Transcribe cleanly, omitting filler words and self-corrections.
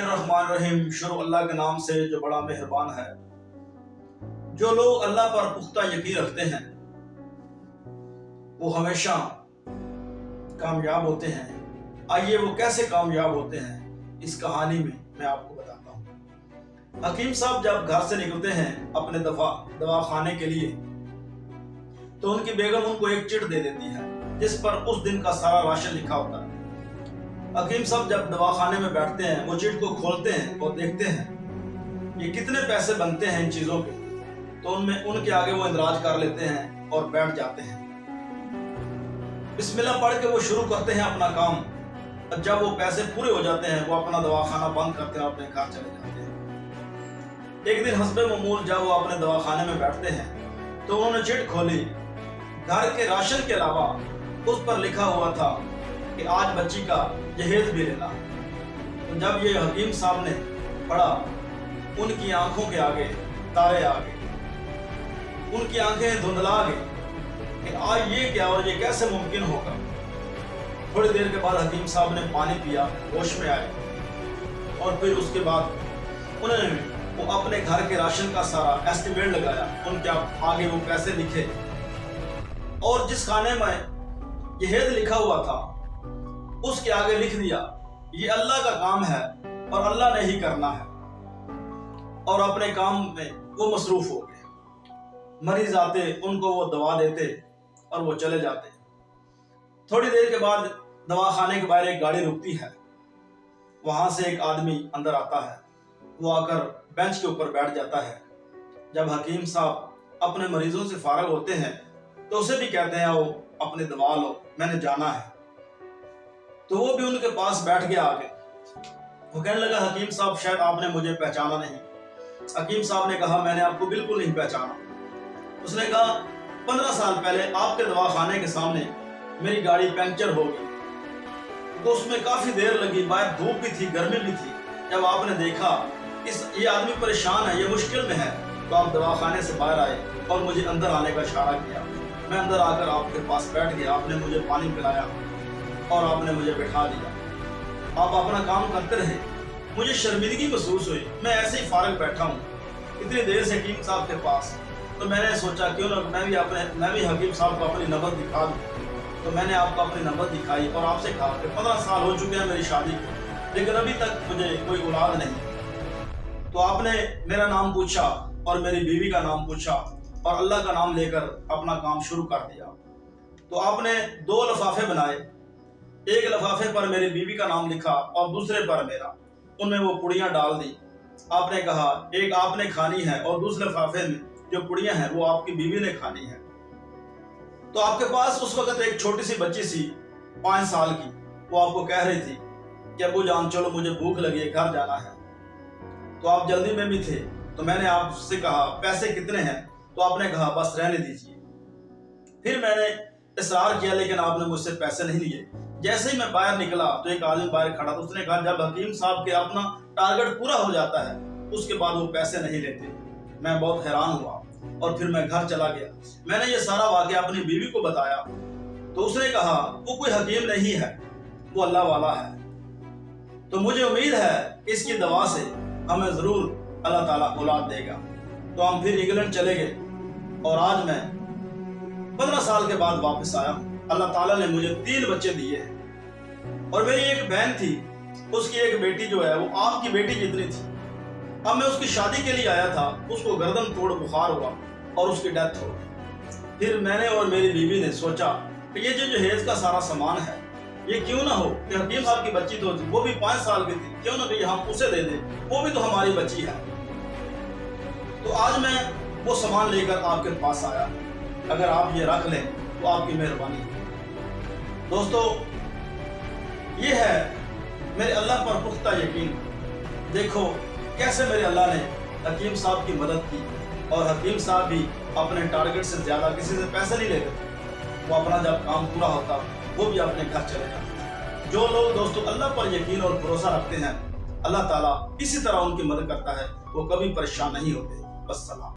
रहमान रहीम। शुरू अल्लाह के नाम से जो बड़ा मेहरबान है। जो लोग अल्लाह पर पुख्ता यकीन रखते हैं वो हमेशा कामयाब होते हैं। आइए वो कैसे कामयाब होते हैं इस कहानी में मैं आपको बताता हूँ। हकीम साहब जब घर से निकलते हैं अपने दवा खाने के लिए तो उनकी बेगम उनको एक चिट दे देती है जिस पर उस दिन का सारा राशन लिखा होता है। हकीम साहब जब दवाखाने में बैठते हैं वो चिट को खोलते हैं और देखते हैं ये कितने पैसे बनते हैं इन चीजों के, तो उनके आगे वो इंदराज कर लेते हैं और बैठ जाते हैं। बिस्मिल्लाह पढ़ के वो शुरू करते हैं अपना काम। और जब वो पैसे पूरे हो जाते हैं वो अपना दवाखाना बंद करते हैं और अपने घर चले जाते हैं। एक दिन हस्बे मामूल जब वो अपने दवाखाने में बैठते हैं तो उन्होंने चिट खोली। घर के राशन के अलावा उस पर लिखा हुआ था कि आज बच्ची का जहेज भी लेना। तो जब ये हकीम साहब ने पढ़ा उनकी आंखों के आगे तारे आ गए, उनकी आंखें धुंधला गई कि आज ये क्या और ये कैसे मुमकिन होगा। थोड़ी देर के बाद हकीम साहब ने पानी पिया, होश में आए और फिर उसके बाद उन्होंने वो अपने घर के राशन का सारा एस्टिमेट लगाया। उनके आगे वो पैसे लिखे और जिस खाने में जहेज लिखा हुआ था उसके आगे लिख दिया ये अल्लाह का काम है और अल्लाह ने ही करना है। और अपने काम में वो मसरूफ हो गए। मरीज आते उनको वो दवा देते और वो चले जाते। थोड़ी देर के बाद दवाखाने के बाहर एक गाड़ी रुकती है। वहां से एक आदमी अंदर आता है। वो आकर बेंच के ऊपर बैठ जाता है। जब हकीम साहब अपने मरीजों से फारग होते हैं तो उसे भी कहते हैं वो अपनी दवा लो, मैंने जाना है। तो वो भी उनके पास बैठ गया आगे। वो कहने लगा हकीम साहब शायद आपने मुझे पहचाना नहीं। हकीम साहब ने कहा मैंने आपको बिल्कुल नहीं पहचाना। उसने कहा 15 साल पहले आपके दवाखाने के सामने मेरी गाड़ी पंक्चर हो गई तो उसमें काफी देर लगी, बाहर धूप भी थी, गर्मी भी थी। जब आपने देखा ये आदमी परेशान है, ये मुश्किल में है, तो आप दवाखाने से बाहर आए और मुझे अंदर आने का इशारा किया। मैं अंदर आकर आपके पास बैठ गया, आपने मुझे पानी पिलाया और आपने मुझे बैठा दिया। आप अपना काम करते रहे। मुझे शर्मिंदगी महसूस हुई, मैं ऐसे ही फारग बैठा हूँ इतनी देर से हकीम साहब के पास। तो मैंने सोचा क्यों ना मैं भी हकीम साहब को अपनी नंबर दिखा दूँ। तो मैंने आपको अपनी नंबर दिखाई और आपसे कहा कि 15 साल हो चुके हैं मेरी शादी को, लेकिन अभी तक मुझे कोई औलाद नहीं। तो आपने मेरा नाम पूछा और मेरी बीवी का नाम पूछा और अल्लाह का नाम लेकर अपना काम शुरू कर दिया। तो आपने 2 लिफाफे बनाए, एक लिफाफे पर मेरी बीवी का नाम लिखा और दूसरे पर मेरा। उनमें वो पुड़ियाँ डाल दी। आपने कहा एक आपने खानी है और दूसरे लिफाफे में जो पुड़ियाँ हैं वो आपकी बीवी ने खानी है। तो आपके पास उस वक्त एक छोटी सी बच्ची सी 5 साल की, वो आपको कह रही थी कि अब्बू जान चलो मुझे भूख लगी है, घर जाना है। तो आप जल्दी में भी थे। तो मैंने आपसे कहा पैसे कितने हैं, तो आपने कहा बस रहने दीजिए। फिर मैंने इसरार किया लेकिन आपने मुझसे पैसे नहीं लिए। जैसे ही मैं बाहर निकला तो एक आदमी बाहर खड़ा था। उसने कहा जब हकीम साहब के अपना टारगेट पूरा हो जाता है उसके बाद वो पैसे नहीं लेते। मैं बहुत हैरान हुआ और फिर मैं घर चला गया। मैंने ये सारा वाकया अपनी बीवी को बताया तो उसने कहा वो कोई हकीम नहीं है, वो अल्लाह वाला है। तो मुझे उम्मीद है इसकी दवा से हमें जरूर अल्लाह ताला औलाद देगा। तो हम फिर इंग्लैंड चले गए और आज मैं 15 साल के बाद वापस आया। अल्लाह ताला ने मुझे 3 बच्चे दिए हैं और मेरी एक बहन थी, उसकी एक बेटी जो है वो आपकी बेटी जितनी थी। अब मैं उसकी शादी के लिए आया था, उसको गर्दन तोड़ बुखार हुआ और उसकी डेथ हो गई। फिर मैंने और मेरी बीवी ने सोचा कि ये जो जहेज का सारा सामान है ये क्यों ना हो कि हकीम साहब की बच्ची तो थी, वो भी 5 साल की थी, क्यों ना कि हम उसे दे दें, वो भी तो हमारी बच्ची है। तो आज मैं वो सामान लेकर आपके पास आया। अगर आप ये रख लें तो आपकी मेहरबानी है। दोस्तों ये है मेरे अल्लाह पर पुख्ता यकीन। देखो कैसे मेरे अल्लाह ने हकीम साहब की मदद की और हकीम साहब भी अपने टारगेट से ज्यादा किसी से पैसे नहीं लेते। वो अपना जब काम पूरा होता वो भी अपने घर चले जाते। जो लोग दोस्तों अल्लाह पर यकीन और भरोसा रखते हैं अल्लाह ताला इसी तरह उनकी मदद करता है, वो कभी परेशान नहीं होते। बस सलाम।